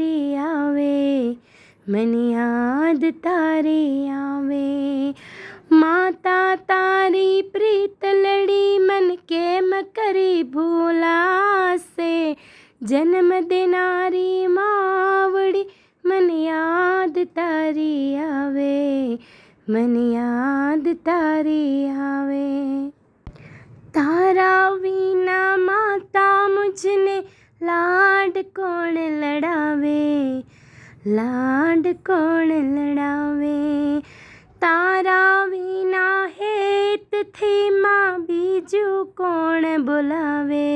તારી આવે, મને યાદ તારી આવે. માતા તારી પ્રીત લડી મન કેમ કરી ભૂલાશે, જન્મ દેનારી માવડી મને યાદ તારી આવે, મને યાદ તારી આવે. તારા વિના માતા મુझने લાડ કોણ લડાવે, લાડ કોણ લડાવે. તારા વિના હેતથી માં બીજું કોણ બોલાવે,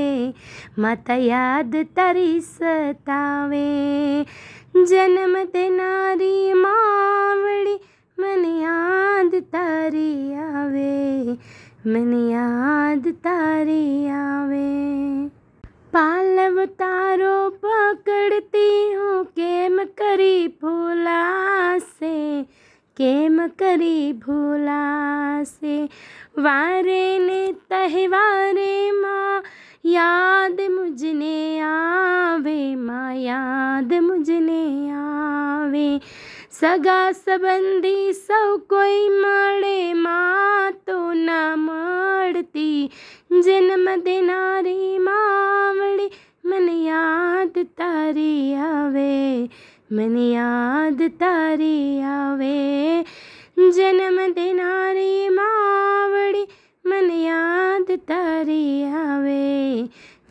માતા યાદ તારી સતાવે. જન્મ દેનારી માવડી મને યાદ તારી આવે, મને યાદ તારી આવે. પાલવ તારો પકડતી હું કેમ કરી ભૂલાશે, કેમ કરી ભૂલાશે. વારે ને તહેવારે માં યાદ મુझने આવે, માં યાદ મુझने આવે. સગા સંબંધી સૌ કોઈ મળે માં તો ના મળતી, જન્મ દેનારી માવડી મને યાદ તારી આવે, મને યાદ તારી આવે. જન્મ દેનારી માવડી મને યાદ તારી આવે,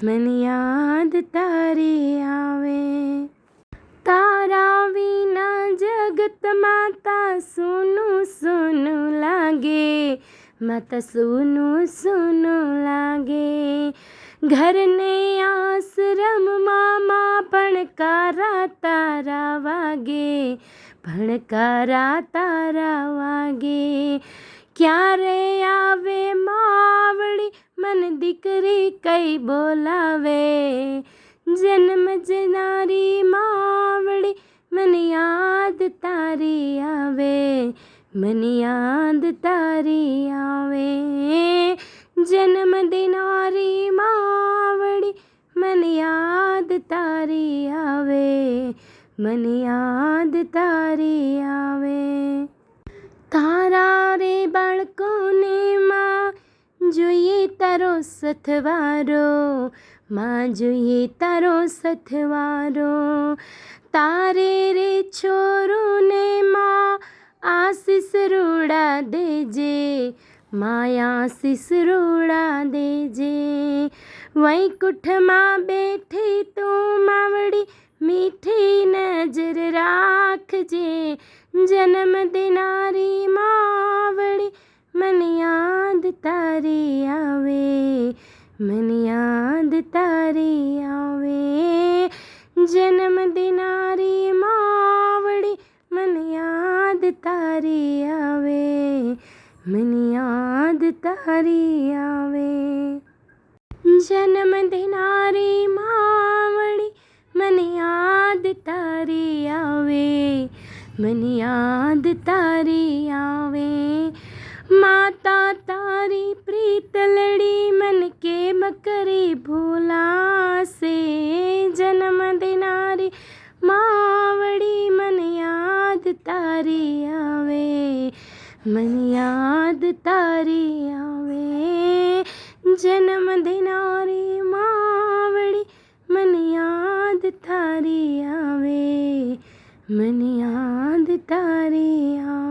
મને યાદ તારી આવે. તારા વિના જગત માતા સૂનું સૂનું લાગે, માતા સૂનું સૂનું લાગે. ઘરને આશ્રમમાં માં ભણકારા તારા વાગે, ભણકારા તારા વાગે. ક્યારે આવે માવડી મન દીકરી કઈ બોલાવે, જન્મ જનારી માવડી મને યાદ તારી આવે, મને યાદ તારી આવે. જન્મ દેનારી માવડી મને યાદ તારી આવે, મને યાદ તારી આવે. તારા રે બાળકોને માં જોઈએ તારો સથવારો, માં જોઈએ તારો સથવારો. તારે રે છોરુને માં આશીષ રૂડા દેજે, માં આશીષ રૂડા દેજે. વૈકુંઠમાં બેઠી તું માવડી મીઠી નજર રાખજે, જન્મ દેનારી માવડી મને યાદ તારી આવે, મને યાદ તારી આવે. જન્મ દેનારી માવડી મને યાદ તારી આવે, મને યાદ તારી આવે. જન્મ દેનારી માવડી મને યાદ તારી આવે, મને યાદ તારી આવે. માતા તારી પ્રીત લડી મન કેમ કરી ભૂલાશે, જન્મ દેનારી માવડી મને યાદ તારી આવે, મને યાદ તારી આવે. જન્મ દેનારી માવડી મને યાદ તારી આવે, મને યાદ તારી આવે.